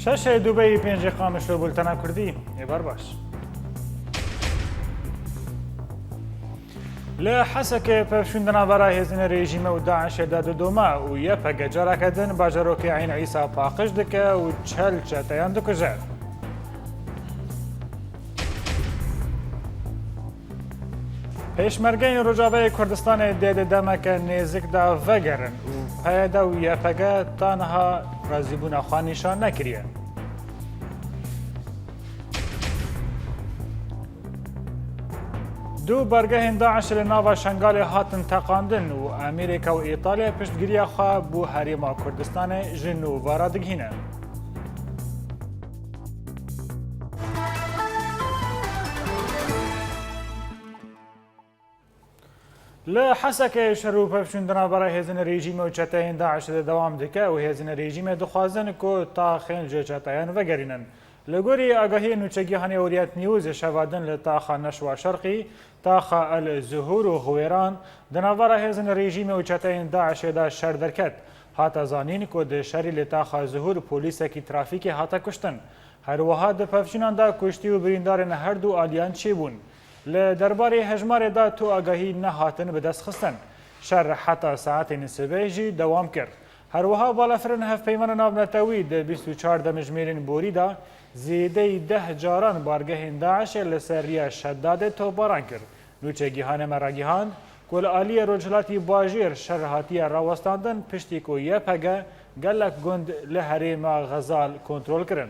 شش دبی پنج قامش رو بولتنا کردی ایبار باش لحسك بفشندنا برای هزین رژیم و داعش داد دوما و یه پگجارا کدن باجروک عین عیسی پاقش دکه و چل چتیان دکجه پیشمرگین رجاوه کردستان دید دمک نزک دا وگرن و پیدا و یه پگه تانها رازیبون خوانیشان نکریه دو برگه داعش لناوا شنگال هاتن تقاندن و امریکا و ایتالیا پشتگیری خواه بو حریما کردستان جنو وارا دگهینه لحسك شروع پفشوندنا برای هزین رژیم و چتاین داعش دوام دکه و هزین رژیم دخوازن که تا خنج چتاین وگرینن لگوری آگاهی نوچگیهانی اوریت نیوز شوادن لطاقه نشوا شرقی طاقه الزهور و خویران دنوار هزین رژیم و چتاین داعش دا شر درکت هاتا زانین که ده شری لطاقه زهور پولیس کی ترافیک هاتا کشتن هر وها ده پفشونان دا کشتی و بریندارن هر دو آلیان چی بون لدرباره هجمار دا تو آگاهی نهاتن به دست خستن شر حتی ساعت نسبه جی دوام کرد هر وها بالافرن هف پیمان ناونتاوی ده 24 دمجمیرین بوری دا زیده 10 جاران بارگه داعش لسریه شداد توباران کرد نوچگیهان مراگیهان کل آلی رجلاتی باجیر شر هاتی راوستاندن پشتی کو یه پگه گلک گند لحریم غزال کنترول کرن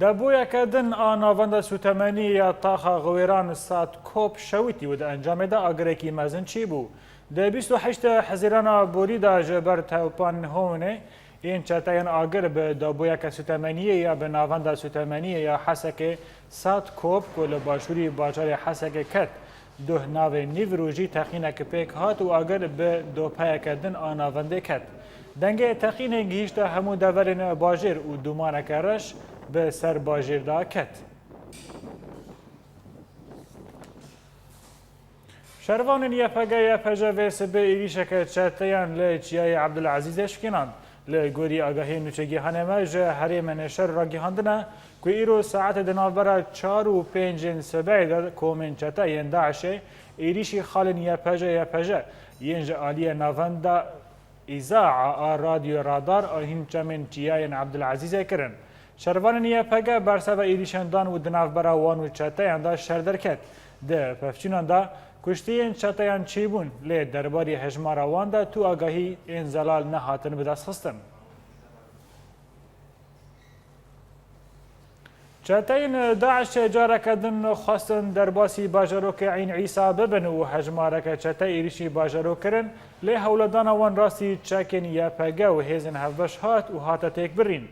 دبویا کدن آناوند سوتمنی یا طاقه غویران سات کوب شویتی و ده انجام ده آگرکی مزن چی بو ده 28 حزیران بوری دا جبر توپان هونه این چتاین آگر به دبویا که سوتمنی یا به ناوند سوتمنی یا حسک سات کوب کل باشوری باجار حسک کت ده ناو نیو روژی تخینه که پیک هات و آگر به دو پای کدن آناونده کت دنگه تخینه گیشت همو دورن باجر و دومان کرش به سر باجر دا کت شروان یپگه ویس به ایریشک چتیان لچیای عبدالعزیز شکناند لگوری آگاهی نوچگی هنمه جه حریم نشر را گیهاندنه که ایرو ساعت دنابرا 4 و 5 سبعی در کومن چتیان داعشه ایریشی خالن یپگه ینج آلی نوانده ایزاع رادیو رادار آهین چمن چیای عبدالعزیز کرن شروان یپگه برسه ایریشندان و دنابرا وان و چتیان دا شردر کت ده پفچینان دا کشتین چتایان چی بون لی درباری هجمار آوان دا تو آگاهی این زلال نهاتن به دست خستن. چتاین داعش جاره کدن خواستن درباسی باجروک عین عیسی ببن و هجمارک چتای ایریشی باجرو کرن لی هولدان آوان راستی چکن یا پگه و هیزن هفبش هات و هاتا تیک برین.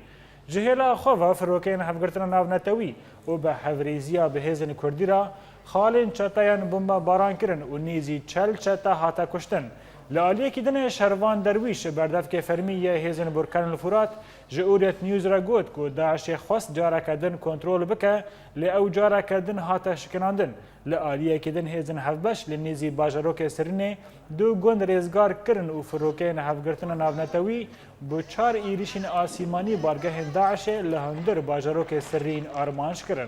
جهلا خواه فروکین هفگرتن ناو نتوی و به هفریزیا به هیزن کردی را خالن چتایان بمبا باران کرن و نیزی چل چتا هاتا کشتن. لعالیه که دنه شروان درویش بردف که فرمی یه هیزن برکن الفرات جئوریت نیوز را گود که داعش خواست جارا کدن کنترول بکه لی او جارا کدن هاتا شکناندن. لعالیه که دن هیزن هفبش لنیزی باجروک سرینه دو گند ریزگار کرن و فروکین هفگرتن ناونتوی بو 4 ایریشین آسیمانی بارگه داعش لهندر باجروک سرین آرمانش کرن.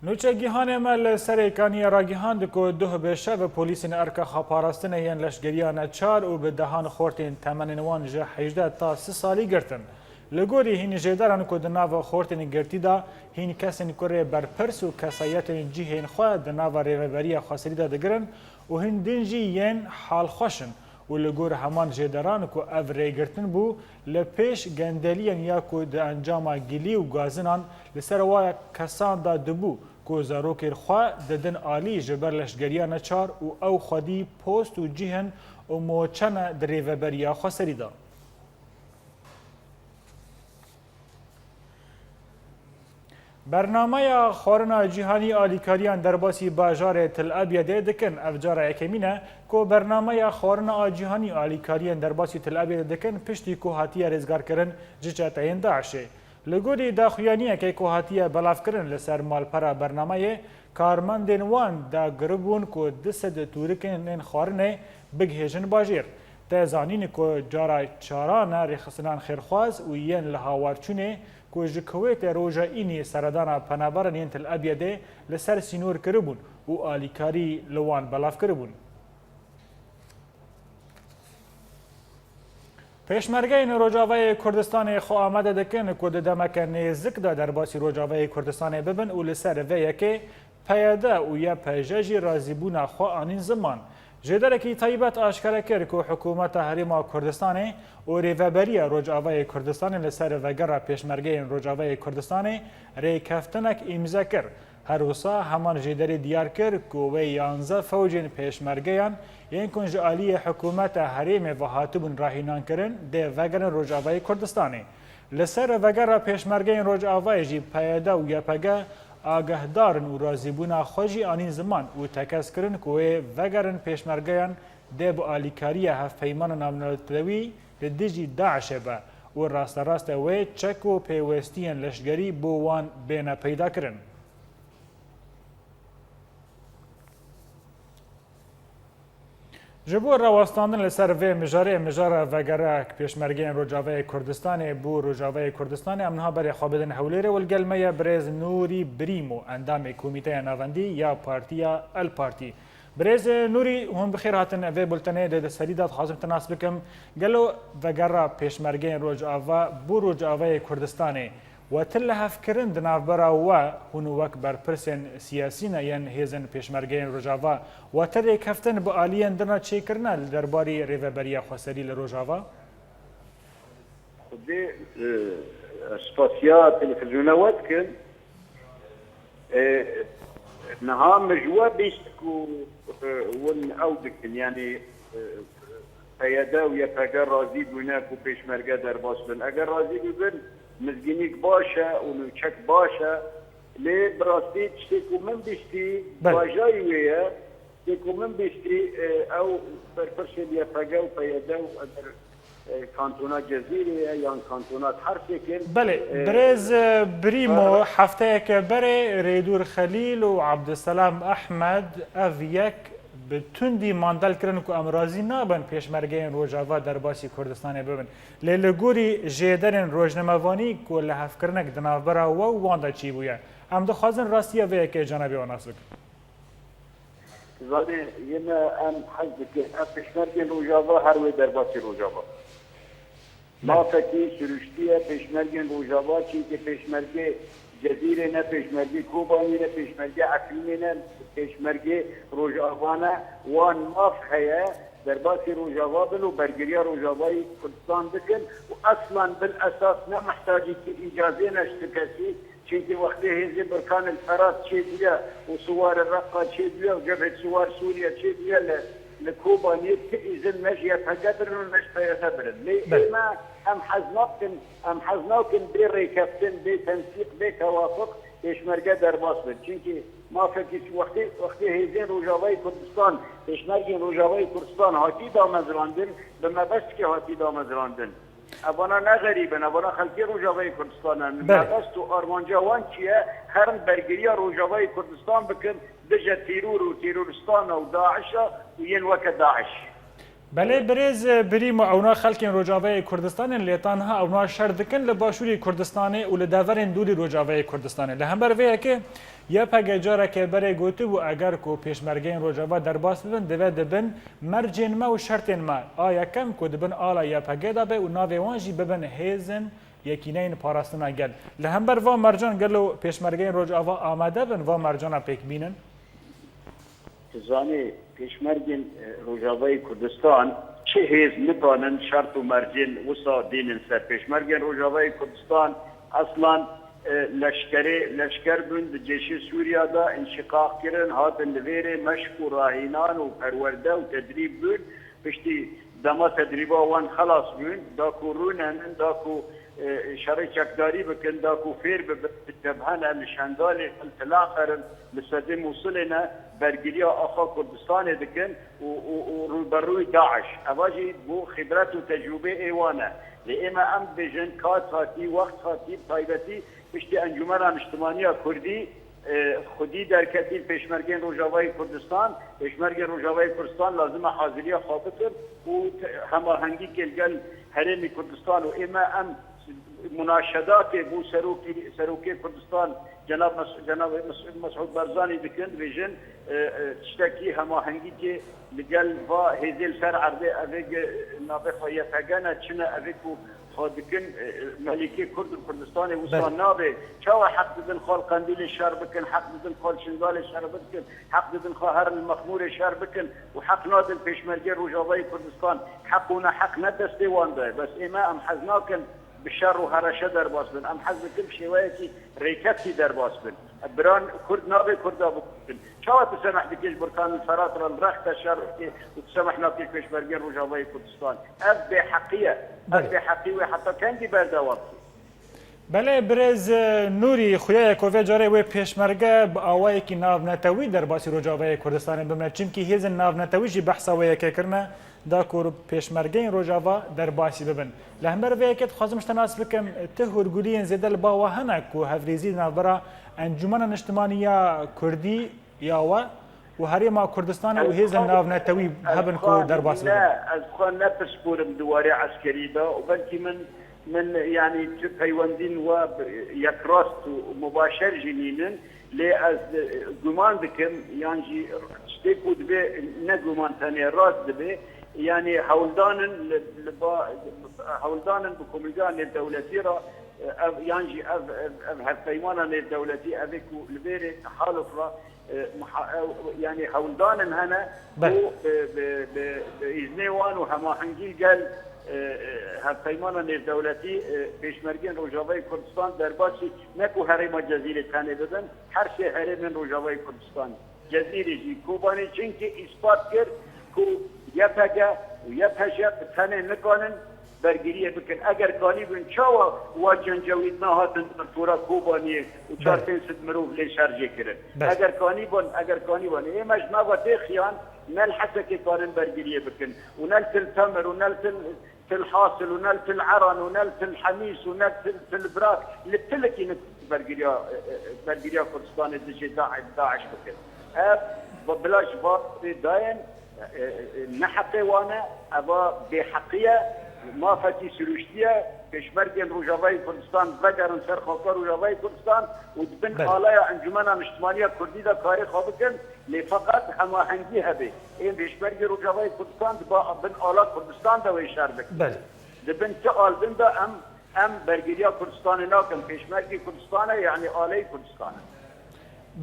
نوچگیهان مل سریکانی راگیهاند که ده بشه و پولیسین ارکا خاپاراستن ین لشگریان 4 و به دهان خورتین تمنینوان جه 18 تا 3 سالی گرتن. لگوری هین جیداران که دناو خورتین گرتی دا هین کسین کره برپرس و کسایتین جی هین خواه دناو ریوبری خاصری دا دگرن و هین دنجی ین حال خوشن و لگور همان جیداران که او ریگرتن بو لپیش گندلین یا که ده انجام گلی و گازنان لسر وای کسان دا دبو که زاروکر خواه ددن آلی جبر لشگریان 4 و او خودی پوست و جیهن و موچن در ریوبری خاصری دا. برنامه خورنا جهانی آلیکاریان در باسی باجار تل ابید دکن افجار اکمینه که برنامه خورنا جهانی آلیکاریان در باسی تل ابید دکن پشتی که هاتی رزگار کرن جچتاین داعشه. لگوری داخویانیه که کوهاتیه بلاف کرن لسر مالپرا برنامه کارمندین وان دا گربون که دست تورکن خارنه بگهیجن باجیر. تزانین که جارا چاران رخصنان خیرخواز و ین لحاوارچونه که جکویت روژا اینی سردان پنابرن ین تل ابیده لسر سینور کربون و آلیکاری لوان بلاف کربون. پیشمرگین روجاوای کردستان خو آمده دکن که دمک نزدیک دا در باسی روجاوای کردستان ببن و لسر ویه که پیاده و یا پیجاجی رازیبون خو آنین زمان. جدارکی طیبت آشکار کرد که حکومت هریما کردستان و ریوبری روجاوای کردستان لسر وگر پیشمرگین روجاوای کردستان ریکفتنک امضا کرد. هر وسا همان جداری دیار کرد که وی 11 فوجین پیشمرگیان این کنج عالی حکومت حریم و هاتبون راهینان کرن ده وگرن روجاوای کردستانی. لسر وگر پیشمرگین روجاوای جی پیاده و یپگه آگهدارن و رازیبونا خوشی آنین زمان و تکس کرن که وی وگرن پیشمرگیان ده با آلیکاری هفت پیمان نامنالتوی لدیجی داعش با و راست وی چک و پیوستین لشگری بوان بین پیدا کرن. جبور راوستاندن لسر وی مجاره وگره پیشمرگین روجاوای کردستان بو روجاوای کردستان امنها برای خوابدن حولیره والگلمه برز نوری بریمو اندام کمیته ناوندی یا پارتیا الپارتی. برز نوری هم بخیر هاتن وی بلتنه ده سریدات خواستم تناس بکم گلو وگره پیشمرگین روجاوا بو روجاوای کردستان و تل هفکرن دنافبرا و هنو وک بر پرسن سیاسین ین هیزن پیشمرگین روجاوا و تل کفتن با آلیان دنا چه کرنا درباری ریوبری خسری لروجاوا؟ خودی سپاسیا تلفزیونات کن نها مجوا بیستکو ون او دکن یعنی پیاده و یا پگر رازی بونه کو پیشمرگه در باسبن اگر رازی ببن مزگینیک باشه و نوچک باشه لی براستی تشتیکو من بیستی باجای ویه تشتیکو من بیستی او برپرشن یا پگه و پیاده و اگر کانتونات جزیره یا کانتونات حرفی کن بله برز بریمو هفته که بره ریدور خلیل و عبدالسلام احمد او یک به تندی ماندل کردن که امرازی نابن پیشمرگین روجاوا در باسی کردستان ببن لیلگوری جیدرین روزنامه‌وانی که لحف کردنک دنابرا و واندا چی بویا ام دخوازن راستیه وی که جنابی آناس بکن زانه یه ام حزب که پیشمرگین روجاوا هر وی در باسی روجاوا ما فکی سرشتیه پیشمرگین روجاوا چی که پیشمرگی جزیره نه پیشمرگی کوبانی نه پیشمرگی اقلیمی نه پیشمرگی روجاوانه وان مافخیه در باسی روجاوا بن و برگری روجاوای کردستان بکن و اصلا بالاساس نه محتاجی که اجازه نشته کسی چونکه وقتی هزی برکان الفرات چه دیا و سوار الرقا چه دیا و جبهه سوار سوریا چه دیا لكوباني إذن ماشية فقدر ونشفى يخبرن لما أم حزناكن بيري كابتن بي تنسيق بي توافق يشمرقى در باصبر چونكي ما فكيش وقتي هيزين روجاوي كردستان يشمرقين روجاوي كردستان هاتي دا مزراندن بما بس كي هاتي دا مزراندن ابانا نه غریبن ابانا خلقی روجاوای کردستانن مبست و آرمانجا وان چیه هرن برگری روجاوای کردستان بکن دجا تیرور و تیرورستان و داعش و ین وک داعش بله برز بریم اونا خلقی روجاوای کردستان لیتانها اونا شردکن لباشوری کردستان و لدورن دولی روجاوای کردستان لهمبر ویه که یا پگجاره که برای گوته و اگر کو پیشمرگین روجاوا در باس ببن دوه دبن مرجین ما و شرطین ما آیا کم کو دبن آلا یا پگدا به و ناوی وانجی ببن هیزن یکینین پاراستنا گل لهمبر و مرجان گلو پیشمرگین روجاوا آمده بن و مرجانا پیک بینن زانی پیشمرگین روجاوای کردستان چه هیز نتانن شرط و مرجین وسا دینن سر پیشمرگین روجاوای کردستان اصلا لشکر بند جیش سوریا دا انشقاق کرن هاتن لویر مشق و راهینان و پرورده و تدریب بند پشتی دما تدریبا وان خلاص بند داکو رونن داکو شرعي چکداری بکن دا کوفیر بجبهان الشندال التلاخر لسده موصلنا برگیری آخا کردستان دکن و روبروی داعش اواجی بو خبرت و تجربه ایوانه لئما ام بجن کات خاطی وقت خاطی طایبتی پشتی انجمن اجتماعی کردی خودی در کتیل پیشمرگین روجاوای کردستان پیشمرگین روجاوای کردستان لازم حاضری خوابت و هماهنگی کلگل حرم کردستان و اما ام مناشدات بو سروکی کردستان جناب مسعود برزانی دکند ویژن تشتکی هماهنگی که لگل با هزیل سر عرضه اوگ نابه خواهیتگانه چنه اوگو خودکن ملکه کرد کردستان وستان نابه چاو حق دن خال قندیل شهر بکن حق دن خال شنگال شهر بکن حق دن خال هرم المخمور شهر بکن و حق نادن پیشمرگی روجاوای کردستان حقونا حق ندسته وانده بس اما ام حزناکن بشر و هرشه در باس بن ام حزب کم شوایتی ریکتی در باس بن بران کرد نابه کردا بکن چاو تسمح بکش برکان الفرات را الرخت شهر و تسمح نابکش پیشمرگی روجاوای کردستان اف به حقیه حقیقی حتی کندی بردوام بله برز نوری خویای کوی جاره و پیشمرگه با آوایی که ناونتوی در باسی روجاوای کردستان بمونه چونکه هیز ناونتوی جی بحث آوایی که کرنه دا کور پیشمرگه روجاوا در باسی ببن لهمبر وی که خوازمش تناس بکم ته هرگولی زدل با وهنه کو هفریزی نابرا انجمن اجتماعی کردی یا و هریما کردستان و هیز ناونتوی هبن کو در باسی ببن از خوان نفس بورم دواره عسکری دا و بلکه من يعني تايواندين و يكراست مباشر جنينن لي از گمان بكم يعني شتيكو دبي نگمان ثاني راس دبي يعني هولدانن بكوميجان الدولتي را يعني هالفيوانا الدولتي افيكو لبيري تحالف را يعني هولدانن هنا بإذنوان وهما حنجي قال هفیمان نیز دولتی پیشمرگین روجاوای کردستان در باسی نکو حرم جزیره تنه بدن هر شی حرم روجاوای کردستان جزیره جی کوبانی چنکه اثبات کرد کو یپگه و یپجه تنه نکنن برگیریه بکن اگر کانی بین چاوا و جنجوید نهاتن تورا کوبانی و 400 مروف لی شرجه کرد اگر کانی بان ایمش نوات خیان نل حسك كارن برجريه بكن ونلت التمر ونلت الحاصل ونلت العرن ونلت الحميس ونلت البراك لتلكي برجريه كردستان الدجي داعش بكن بلاش باطي داين نحقي وانا ابا بحقيه ما فتي سروشتيه پیشمرگین روجاوای کردستان وگرن سر خاکار روجاوای کردستان و دبن آلای انجمن اجتماعی کردی دا کاری خواب کن لی فقط هماهنگی هبه این پیشمرگی روجاوای کردستان با بن آلا کردستان دا ویشار بکن دبن تا آل بن دا ام برگیریا کردستان ناکن پیشمرگی کردستان یعنی آلای کردستان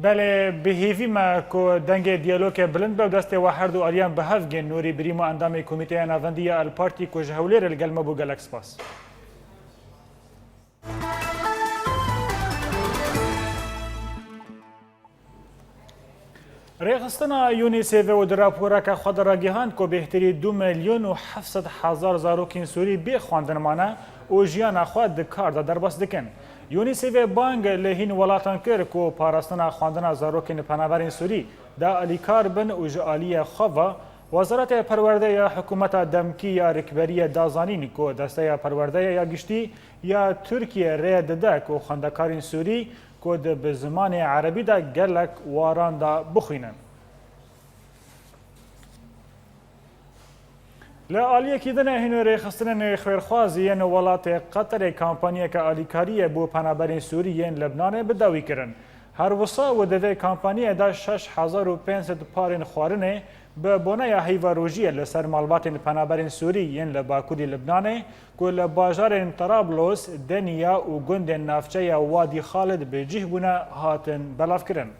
بله بهیوی ما کو دنگ دیالوگ بلند به دست و هر دو آریان به هفگن نوری بریمو اندام کمیته ناوندی الپارتی کو جهولیر الگلمه بو گلکس پاس ریخستنا یونیسف و دراپورا که خود را گهاند که بهتری 2,700,000 زاروکین سوری بی خواندنمانه و جیان خود دکار در باس دکن. یونیسف بانگ لهین ولاتان کرد که پاراستنا خواندن زاروکین پناورین سوری دا الیکار بن و جعالی خواه وزارت پرورده یا حکومت دمکی یا رکبری دازانین که دسته پرورده یا گشتی یا ترکیه رید ده که خواندکارین سوری که به زمان عربی دا گلک واران دا بخوینن. لآلیه کیدن هنو ریخستن خیرخوازی این ولات قطر کامپانیه که آلیکاریه بو پنابرین سوری این لبنان بداوی کرن. هر وصا و دوی کامپانیه دا 6,500 پارین خوارنه به بونه هیواروژی لسر مالبات پنابرین سوری ین لباکودی لبنانه که لباجار طرابلس دنیا و گند نافچه وادی خالد به جه بونه هاتن بلاف کرن.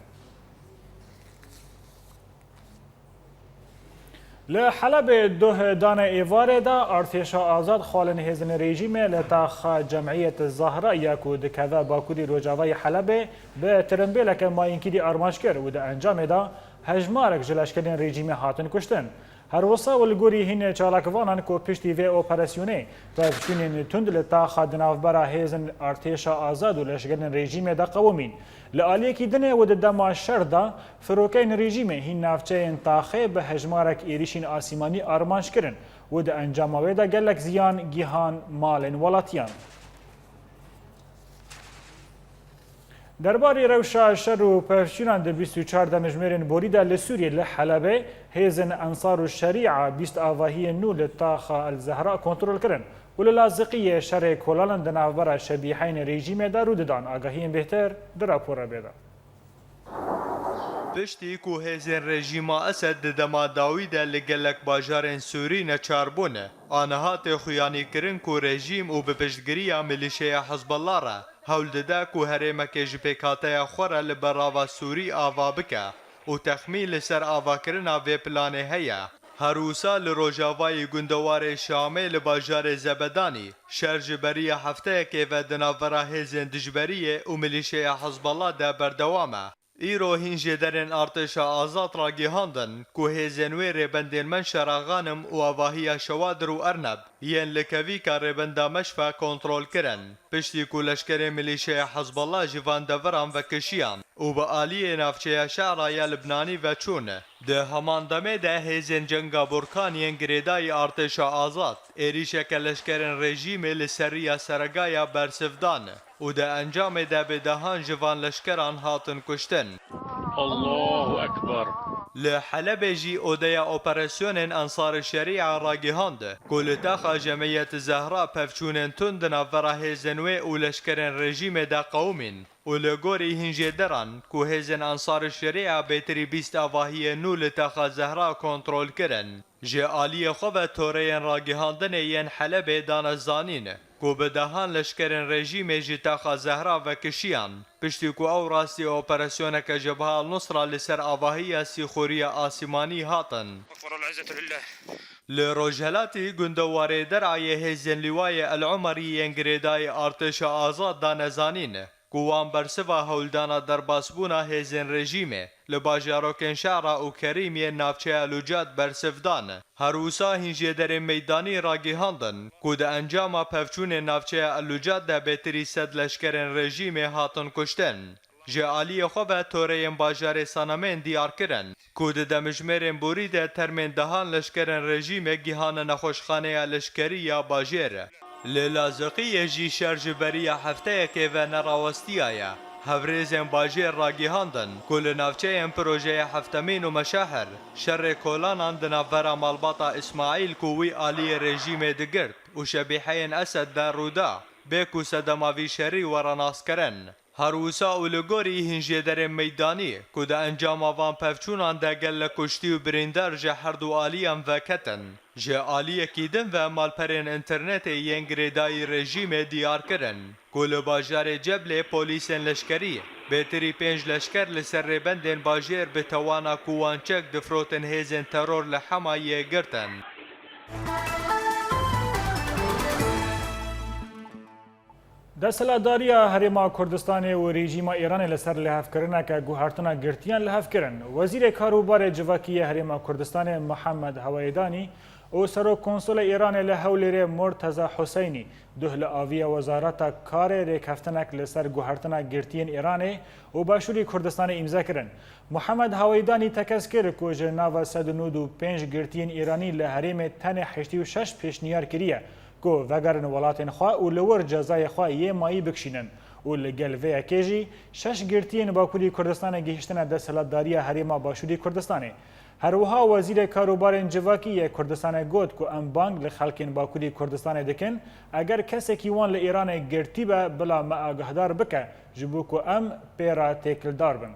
لحلب دوه دان ایواره دا ارتشا آزاد خالن هزن رژیم لتاخ جمعیت الزهراء یاکو دکذا باکودی روجاوای حلب به ترنبیل که ماینکی دی ارماش کرد و دا انجام دا هجمارک جلشکرین رژیم هاتن کشتن. هەروەسا وەلگۆری هینە چالاکڤانان کۆ پشتی vê operasyonê pevçûnên tund li taxa di navbera hêzin artêşa azad û leşgerên rejîmê de qewimîn. Li aliyekî dinê û di dema şer da firokeyên rejîmê hîn navçeyên taxê bi hejmarek êrişîn asîmanî armanc kirin û di encama wê de gelek ziyan gihan malên welatiyan. Derbarê rewşa şer û pevçûnan di 24 demejmêrên borî de li Sûriyê li Helebê hêzin Ensar û Şerî'a 20 avahiyên nû li taxa El Zehra kontrol kirin û li Laziqiyê şerê kolanan di navbera şebîheyên rejîmê de rû didan. Agahiyên bêhter di rapora bê de. Piştî ku hêzên rejîma Esed di dema dawî de li gelek bajarên Sûrî neçarbûne, aniha tê xuyanîkirin ku rejîm û bi piştgiriya milîşeya Hizbullah re hewl dide ku herêmekê ji pêkhateya xwe re li berava Sûrî ava bike û texmîn li ser avakirina vê planê heye. Herûsa li rojavayê gundewarê Şamê li bajarê Zebedanî şer ji beriya hefteyekê ve di navbera hêzên dijberiyê û milîşeya Hizbullah de berdewam e. Îro hîn jê derên artêşa azad ragihandin ku hêzên wê rêbendên Menşera Ghanim û avahiya Şewadir û Erneb yên li kevîka rêbenda Meşve kontrol kirin. Piştî ku leşkerê milîşeya Hizbullah ji van deveran vekişiyan û bi aliyê navçeya şe'ra ya Libnanî veçûn. Di heman demê de hêzên cenga Burkaniyên girêdayî artêşa azad êrişeke leşkerên rejîmê li seriya Seregaya bersivdan û di encamê de bêdehan ji van leşkeran hatin kuştin. Allahu Ekber. Li Helebê jî odeya operasyonên Ensar-ı Şerî'a ragihand ku li taxa Cemiyet-i Zehra pevçûnên tund di navbera hêzên wê û leşkerên rejîmê de qewimîn û li gorî hîn jêderan ku hêzên Ensar-ı Şerî'a bêtirî 20 avahiyên nû li taxa Zehra kontrol kirin. Ji aliyê xwe ve toreyên ragihandinê yên Helebê dane zanîn ku bi dehan leşkerên rejîmê ji taxa Zehra vekişiyan piştî ku ew rastî operasyoneke Cebha al-Nusra li ser avahiya sîxuriya asîmanî hatin. Li Rojhilatê gundewarê Derayê hêzên Lîwayê El Umerî yên girêdayî artêşa azad da nezanîn ku wan bersiva hewldana derbasbûna hêzên rejîmê li bajarokên Şe'ra û Kerîm yên navçeya Lucad bersivdan. Herûsa hîn jêderên meydanî ragihandin ku di encama pevçûnên navçeya El Lucad de bêtirî sed leşkerên rejîmê hatin kuştin. Ji aliyê xwe ve toreyên bajarê Sanamên diyar kirin ku di demijmêrên borî de termên dehan leşkerên rejîmê gihane nexweşxaneya leşkerî ya bajêr. Li Laziqiyê jî şer ji beriya hefteyekê ve nerawestiya ye. Hevrêzên bajêr ragihandin ku li navçeyên projeya Heftemîn û Meşahir şerê kolanan di navbera malbata İsmaîl ku wî aliyê rejîmê digirt û şebîheyên Esed de rûda bê ku sedema vî şerî were naskirin. Herûsa û li gorî hîn jêderên meydanî ku di encama van pevçûnan de gelek kuştî û birîndar ji her du aliyan veketin. Ji aliyekî din ve malperên internetê yên girêdayî rejîmê diyar kirin ku li bajarê Ceblê polîsên leşkerî bêtirî 5 leşker li ser rêbendên bajêr bi tewana ku wan çek difrotin hêzên teror li Hemayê girtin. دەسەڵاتداریە هەرێما کوردستانê û rejîma Îranê li ser lêhevkirineke guhartina girtiyan lihev kirin. Wezîrê Karûbarê Civakî ya Herêma Kurdistanê Mihemed Heweydanî û Serokkonsola Îranê li Hewlêrê Murteza Huseynî duh li aviya Wezareta Karê rêkeftinek li ser guhartina girtiyên Îranê û Başûrî Kurdistanê îmza kirin. Mihemed Heweydanî tekez kir ku ji nava 195 girtiyên Îranî li herêmê tenê 86 pêşniyar kiriye ku vegerin welatên xwe û li wir cezayê xwe yê mayî bikişînin û li gel vê yekê jî 6 girtiyên Bakurî Kurdistanê gihîştine deshilatdariya Herêma Başûrî Kurdistanê. Herwiha Wezîrê Karûbarên Civakî yê Kurdistanê got ku em bang li xelkên Bakurî Kurdistanê dikin eger kesekî wan li Îranê girtî be bila me agahdar bike ji bo ku em pêra têkildar bin.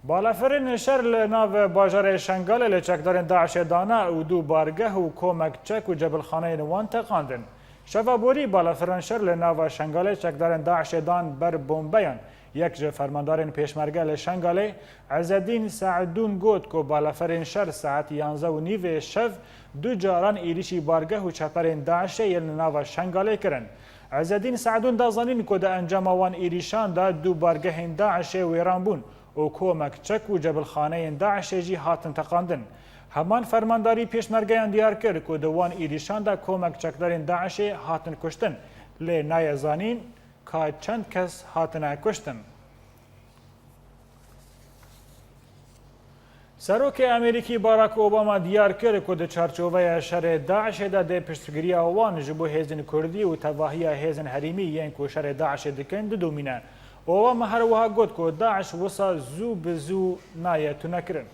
Balafirên şer li nav bajarê Şengalê li çekdarên Daişê dana û du bargeh û komek çek û cebilxaneyên wan teqandin. Şeva borî balafirên şer li nava Şengalê çekdarên Daişê dan ber bombeyan. Yek ji fermandarên pêşmerge li Şengalê Ezzedîn Saedûn got ku balafirên şer saet 11:30 şev du caran êrişî bargeh û çeperên Daişê yên li nava Şengalê kirin. Ezzedîn Saedûn da zanîn ku di encama wan êrîşan da du bargehên Daişê wêran bûn و کۆمەکچەک و جەبلخانەیên داعشê jî hatin teqandin. Heman fermandarî pêşmergeyan diyar kir ku di wan êrîşan de komekçekdarên Daişê hatin kuştin. Lê naye zanîn ka çend kes hatine kuştin. Serokê Amerîkî Barack Obama diyar kir ku di çarçoveya şerê Daişê de dê piştgiriya wan ji bo hêzên Kurdî û tevahiya hêzên herîmî yên ku şerê Daişê dikin didomîne. Obama her wiha got ku Daeş wisa zû bi zû naye tunekirin.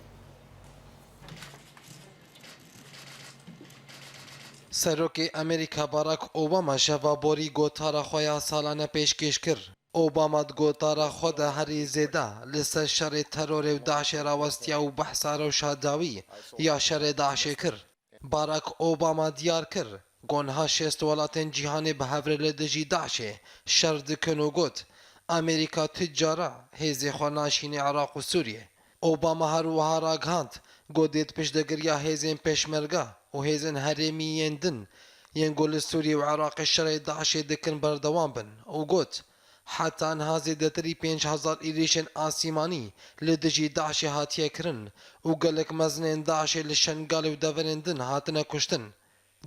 Serokê Amerîka Barack Obama şevaborî gotara xwe ya salane pêşkêş kir. Obama di gotara xwe de herî zêde li ser şerê terorê û Daişê rawestiya û behsa rewşa dawî ya şerê Daişê kir. Barack Obama diyar kir gonha şêst welatên cîhanê bi hevrê li dijî Daişê şer dikin û got Amerîka ti cara hêzê xwe naşînê Iraq û Sûriye. Obama her wiha ragihand got dê piştgiriya hêzên pêşmerge û hêzên herêmî din yên ku li Sûriye û Iraqê şerê Daişê dikin berdewam bin û got heta niha zêdetirî 5,000 êrişên asîmanî li dijî Daişê hatiye kirin û gelek mezinên Daişê li Şengalê û deverên din hatine kuştin.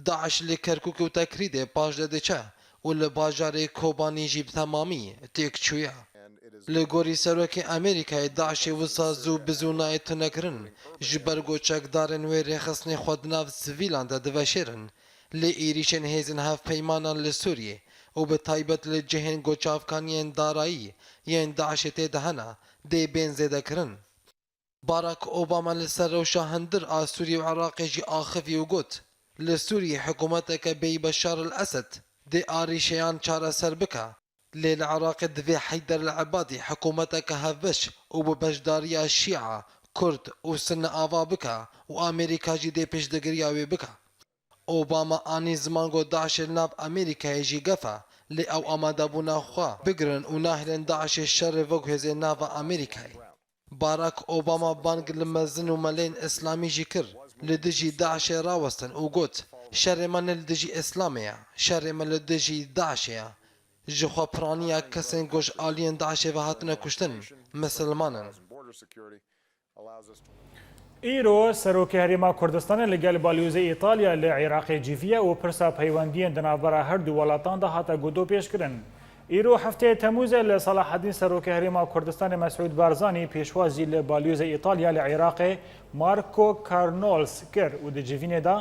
Daeş li Kerkûk û Tekrîdê paş de diçe û li bajarê Kobanî jî bi temamî têk çûye. Li gorî Serokê Amerîkayê Daişê wisa zû bi zû nayê tunekirin ji ber goçekdarên wê rêxistinê xwe di nav sivîlan de diveşêrin lê êrişên hêzên hevpeymanan li Sûriyê û bi taybet li cihên goçavkaniyên darayî yên Daişê tê de hene dê bên zêdekirin. Barack Obama li ser rewşa hindir a Sûriye û Iraqê jî axivî û got li Sûriyê hikûmeteke bêyî Beşar el-Esed dê arîşeyan çareser bike. Lê li Iraqê divê Heyder el-Ebadî hikûmeteke hevbeş û bi beşdariya Şîa, Kurd û Sunni ava bike û Amerîka jî dê piştgiriya wê bike. Obama anî ziman got Daişê li nav Amerîkayê jî gefe lê ew amadebûna xwe bigirin û nahêlin Daişê şerê vek hêzên nava Amerîkayê. Barack Obama bang li mezin û melên İslamî jî kir li dijî Daişê rawestin û got şerê me ne li dijî İslamê ye, şerê me li dijî Daişê ye. Ji xwepiraniya kesên gojaliyên Daişê ve hatine kuştin, misilmanin. Îro Serokê Herêma Kurdistanê li gel balyozê İtalya li Iraqê cîviye û pirsa peywendiyên di navbera her du welatan de hate godo pêşkirin. Îro hefteyê Temûzê li Salaheddîn Serokê Herêma Kurdistanê Mesûd Barzanî pêşwazî li balyozê İtalya li Iraqê Marco Carnols kir û di civînê de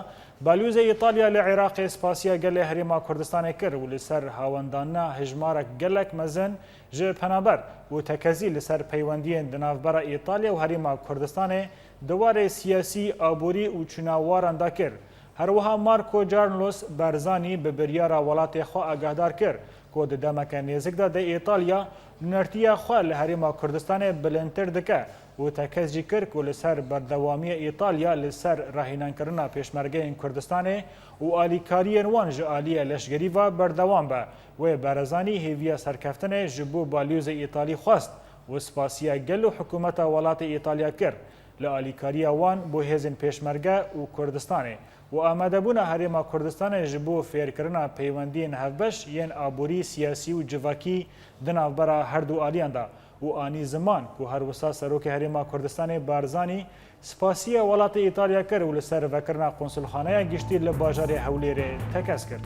balyozê İtalya li Iraqê spasiya gelê Herêma Kurdistanê kir û li ser hawendana hejmarek gelek mezin ji penaber û tekezî li ser peywendiyên di navbera İtalya û Herêma Kurdistanê di warê siyasî, aborî û çûnawaran da kir. Her wiha Marco Carlos Barzanî bi biryara welatê xwe agahdar kir ku di demeke nêzik de di İtalya nûnertiya xwe li Herêma Kurdistanê bilindtir dike û tekez jî kir ku li ser berdewamiya İtalya li ser rahînankirina pêşmergeyên Kurdistanê û alîkariyên wan ji aliyê leşgerî ve berdewam be. Wê Barzanî hêviya serkeftinê ji bo balyozê İtalî xwest û spasiya gel û hikûmeta welatê İtalya kir li alîkariya wan bo hêzên pêşmerge û Kurdistanê û amadebûna Herêma Kurdistanê ji bo fêrkirina peywendiyên hevbeş yên aborî, siyasî û civakî di navbera her du aliyan da û anî ziman ku her wisa Serokê Herêma Kurdistanê Barzanî spasiya welatê İtalya kir û li ser vekirina konsulxaneya giştî li bajarê Hewlêrê tekez kir.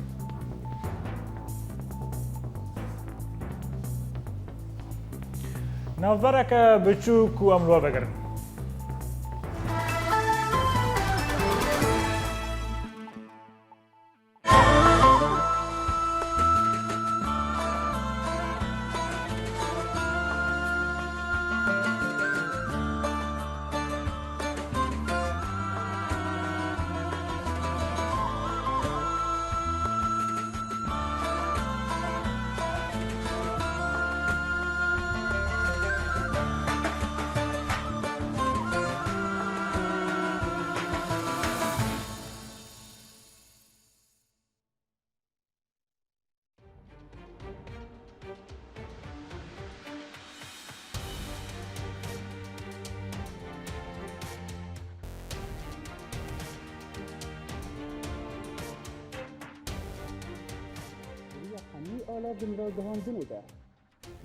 Navbereke biçûk û em li we vegirin.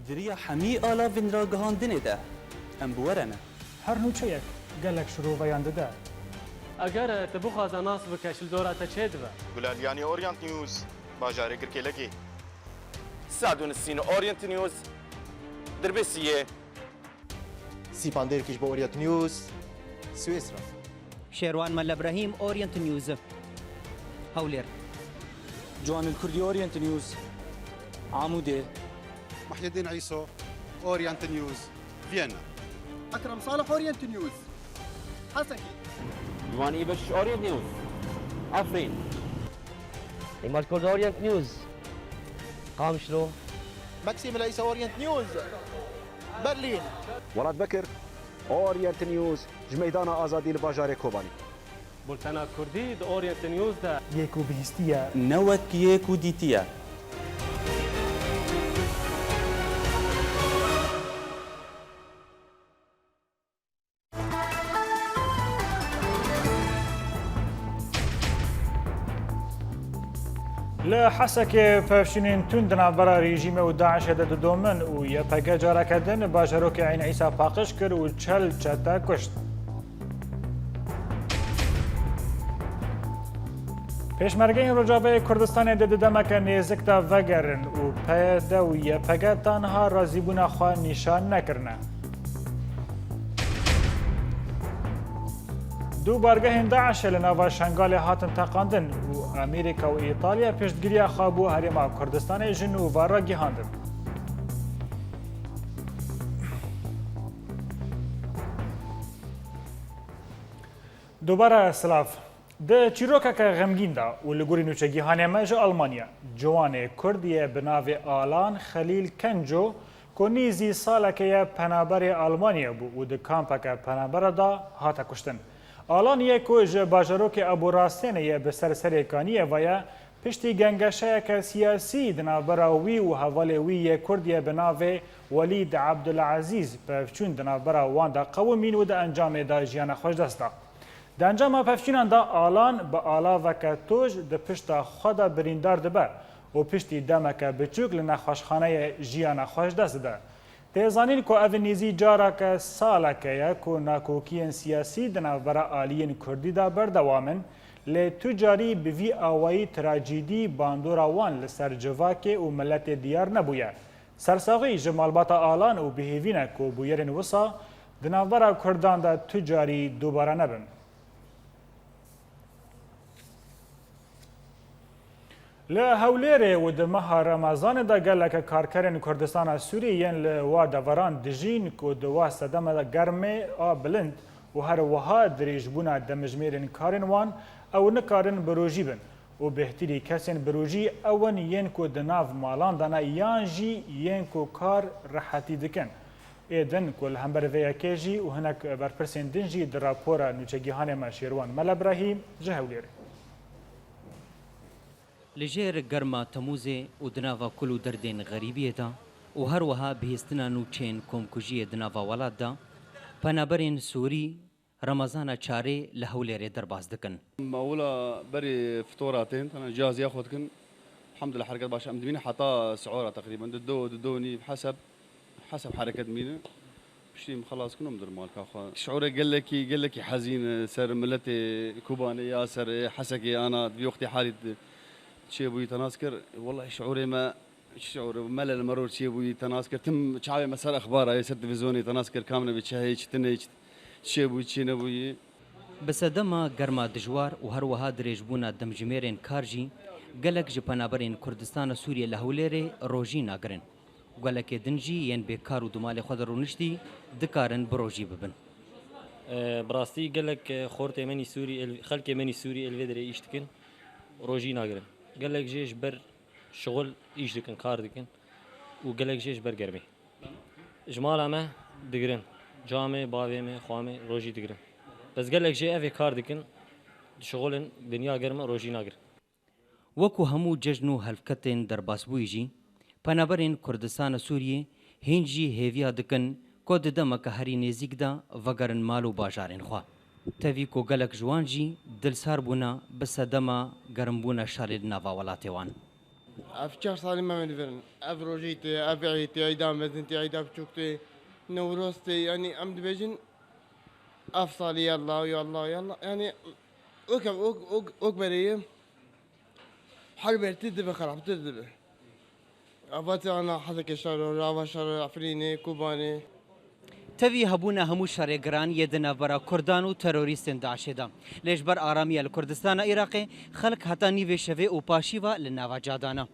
Diriya hemî ala vin ra gihandinê de ئەم بوەرەنە هەر نوچەیەک gelek şirûveyan dide. ئەگەر tu bixwaze nas bike şildora te çê dibe. Gulalyani Orient News bajarê Girkêlekê. سادون السين اورينت نيوز دربسيه سیپاندر کش با اورینت نیوز سوئیسرا شێروان مەل ئەبراهیم ئۆریەنت نیوز هەولێر جوان الكردي اورينت نيوز عمودي محي الدين عيسو اورينت نيوز فيينا اکرم صالح اورینت نیوز حسکی جوان ايبش اورينت نيوز عفرين ایمال کورد ئۆریەنت نیوز قامشلۆ ماكسيم العيسى اورینت نیوز برلين ولاد بكر اورينت نيوز جميدان آزادي الباجار كوباني بولتنا کوردی د ئۆریەنت نیوز de Yek û bihîstiye نەوەک یەک و دیتیە li Hesekê pevçûnên tund di navbera rejîmê û Daişê de didomin û YPG careke din bajarokê Eyn Îsa paqij kir û çel çete kuşt. Pêşmergeyên Rojavayê Kurdistanê di demeke nêzik de vegerin û PYD û YPG tanha razîbûna xwe nîşan nekirine. Du bargehên Daişê li nava Şengalê hatin teqandin û Amerîka û İtalya piştgiriya xwe bû Herêma Kurdistanê ji nû ra gihandin. Dubara silav. Di çîrokeke xemgîn de û li gorî nûçegîhanê me ji Almanya, ciwanê Kurdiye bi navê Alan Xelîl Kenco ku nîzî saleke ye penaberê Almanya bû û di kampeke penabera da hate kuştin. Alan yê ku ji bajarokê Eborastênê ye bi ser serêkaniyê ve piştî gengeşeyeke siyasî di navbera wî û hevalê wî yê Kurdiye bi navê Welîd Abdulazîz pevçûn di navbera wan de qewimîn û di encamê da jiyana xweş dest da. Di encama pevçûnan da Alan bi alaveke toj di pişta xwe de birîndar dibe û piştî demeke biçûk li nexweşxaneyê jiyana xweş dest dide. Têzanîn ku ev nîzî careke saleke ye ku nakokiyên siyasî di navbera aliyên Kurdî de berdewamin, lê tu carî bi vî awayî trajîdî bandora wan li ser civakê û milletê diyar nebûye. Sersaxî ji malbata Alan û bihêvîne ku bûyerên wisa di navbera Kurdan de tu carî dubara nebin. Li Hewlêrê û di meha Remezanê de geleke karkerên Kurdistana Sûrî yên li wa deveran dijîn ku di wa sedema germê a bilind û her wiha dirêjbûna demijmêrên karên wan ew nikarin birojî bin û bêhtirî kesên birojî ewin yên ku di nav malan de ne yan jî yên ku kar rehetî dikin. Êdin ku li hember vê yekê jî û hinek berpirsên din jî di rapora nûçegîhanê me Şêrwan Mel Ebrahîm ji Hewlêrê. li jêr germa Temûzê û di nava kul û derdên xerîbiyê de û her wiha bihîstina nûçeyên komkujiyê di nava welat de penaberên Sûrî Remezana çarê li Hewlêrê derbas dikin. اولا بري فطوراتين انا جاهز ياخذ كن الحمد لله حركات باشا مدمينه حطا سعوره تقريبا ددوني حسب حركه مينه بشتي خلاص كنهم مدر مالك اخو شعوره قال لك حزين سر ملتي كوباني ياسر حسكي انا بوقتي حالي شي ابوي تناسكر والله شعوري ما شعور ملل مرور شي ابوي تناسكر تم شعبي مسار اخبار هي سد تلفزيوني تناسكر كامله بتشهي تنيج شي ابوي شي نبوي Bi sedema germa dijwar û her wiha dirêjbûna demjimêrên kar jî gelek ji penaberên Kurdistana Sûriye li Hewlêrê rojî nagirin. Gelekê din jî yên bêkar û di malê xwe de rûniştî dikarin bi rojî bibin. براستی gelek xortê menî Sûrî xelkê menî Sûrî elvê derê îş dikin rojî nagirin. Gelek jê ji ber şiغul îş dikin kar dikin û gelek jê ji ber germê. Ji mala me digirin. Camê, bavê me, xwe me rojî digirin. Ez gelek jê evê kar dikin şiغulên dinya germe rojî nagirin. Wekû hemû cejn û helvketên derbasbûyî jî penaberên Kurdistana Sûriyê hîn jî hêviya dikin ku di demeke herî nêzik de vegerin mal û bajarên xwe. Tevî ku gelek ji wan jî dilsar bûne bi sedema gerimbûna şerê di nava welatê wan. اف 4 سالي ما من فرن اف روجيتي اف عيتي عيدام بزنتي عيدام بچوكتي نوروستي يعني أم دبيجن أفصل يلا يلا يلا يعني أكبرية حرب تدبي خراب تدبي أباتي أنا حسك شر راوا شر أفريني كوباني تەوی هەبوونە هەموو شارێگران یەدەنابەرە کوردان و تەرۆریستên داعشێدا لێژبەر ئارامیە لە کوردستانە عێراقێ خەڵک هەتا نیوێ شەوێ و پاشیوە لە ناواجادانە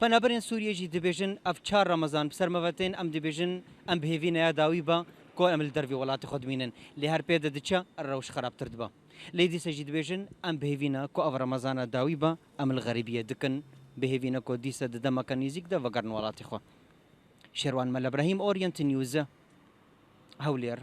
پەنابەرێن سووریەژی دەبێژن ئەف 4 ڕەمەزان بسەرمەڤەتێن ئەم دەبێژن ئەم بهێڤینەیە داوی بە کۆ ئەم لە دەروی وڵاتی خۆ دمینن لێ هەر پێدە دچە ڕەوش خراپتر دبە لێ دیسەژی دەبێژن ئەم بهێڤینە کۆ ئەو ڕەمەزانە داوی بە ئەم غەریبیە دکن بهێڤینە کۆ دیسە دەدەمەکە نزیکدا وەگەرن وڵاتی خۆ شێروان مەلەبراهیم ئۆریەنت نیوزە هەولێر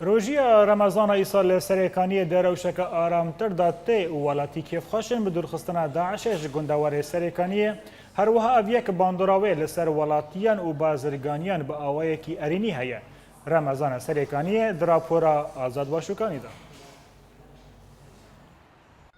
روژیە ڕەمەزانە ئیسا لە سەرێکانیە دەرەوشەکە ئارامتردا تێ و وڵاتی کێفخەشن بە دوورخستنە داعشێش گوندەوەرێ سەرێکانیە هەروەها ئەڤیەک باندۆراوێ لەسەر وڵاتیان و بازرگانیان بە ئاوایەکی ئەرینی هەیە ڕەمەزانە سەرێکانیە دراپۆرە ئازاد باشوکانیدا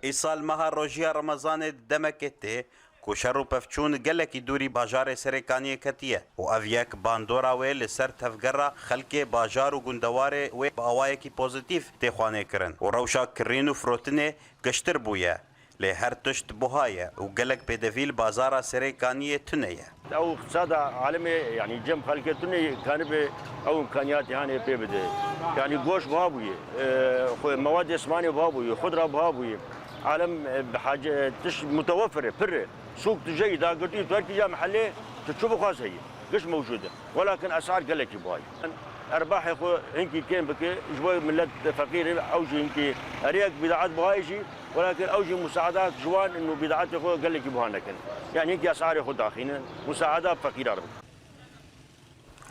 ئیسال مەها ڕۆژیە ڕەمەزانێ دەمەکێت تێ ku şer û pevçûn gelekî dûrî bajarê Serêkaniyê ketiye û ev yek bandora wê li ser tevgera xelkê bajar û gundewarê wê bi awayekî pozîtîv têxwanê kirin û rewşa kirîn û firotinê giştir bûye lê her tişt buhaye û gelek pêdevî bazara Serêkaniyê tune ye. Ew iqtisada alemê yani cem xelkê tunê kanibê ew imkaniyatê hanê pê bide. Yani goş buha bûye, mewad esmanî buha bûye, xudra buha bûye. عالم بحاجة تش متوفرة برة سوق تجي إذا قلت تركي جا محلي تشوفه خاص هي قش موجودة ولكن أسعار قلت يبغاي أرباح يا أخو هنكي كين بك جوي ملت فقير أوجي هنكي أريك بضاعات بغاي شيء ولكن أوجي مساعدات جوان إنه بضاعات يا أخو قلت يبغانا كن يعني هنكي أسعار يا أخو داخلين مساعدات فقير عربي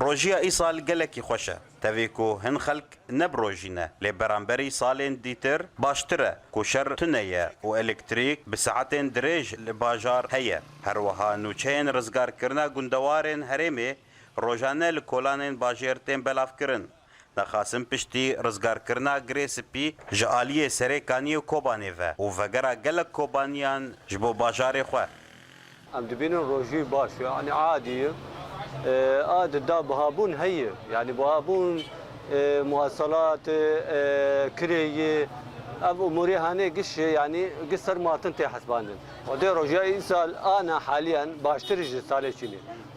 ڕۆژیە ئیسال gelekî xweş e tevê ku hin xelk nebrojîne lê beramberî salên dîtir baştir e ku şer tune ye û elektrîk bi saetên dirêj li bajar heye herwiha nûçeyên rizgarkirina gundewarên herêmê rojane li kolanên bajêr tên belavkirin nexasin piştî rizgarkirina girê spî ji aliyê Serêkaniyê Kobanê ve û vegera gelek Kobaniyan ji bo bajarê xwe em dibînin rojî baş yani adî دا بهابون هي يعني بهابون مواصلات كريه اب اموري هاني قش يعني قصر ماتن تي حسبانن ودي رجاء انسان انا حاليا باشتري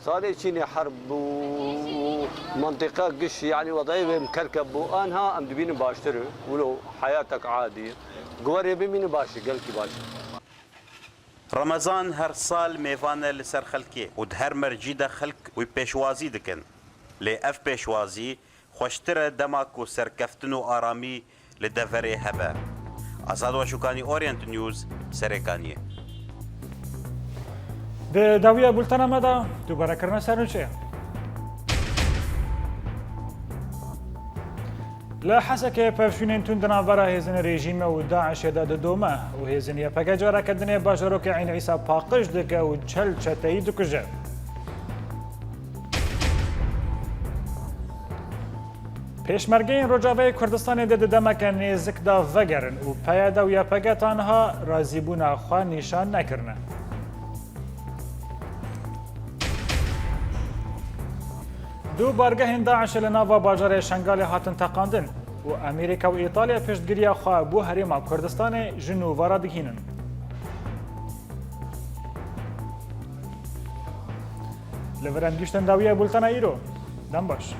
صالح شيني حرب ومنطقه قش يعني وضعيه مكركب وانها ام دبين باشتري ولو حياتك عاديه قوري بمين باشي قلكي باشي Ramazan her sal mêvane li ser xelkê û di her mercî de xelk wî pêşwazî dikin. Lê ev pêşwazî xweştir e dema ku serkeftin û aramî li deverê hebe. Azad Başûkanî Orient News Serêkaniyê. Di dawiya bultena me de dûberekirina sernûçeya. Li Hesekê pevçûnên tund di navbera hêzên rejîme û Daişê de didome û hêzên YPG careke dinê bajarokê Eyn Îsa paqij dike û çel çeteyî dikuje. Pêşmergeyên Rojavayê Kurdistanê de di demeke nêzik da vegerin û peya de YPG tanha razîbûna xwe nîşan nekirine. دو بارگهên Daişê li nava bajarê Şengalê hatin teqandin û Amerîka û İtalya piştgiriya xwe bû herêma Kurdistanê ji nûvara dihînin. Li vir em giştên dawiya bultena îro. Dem baş.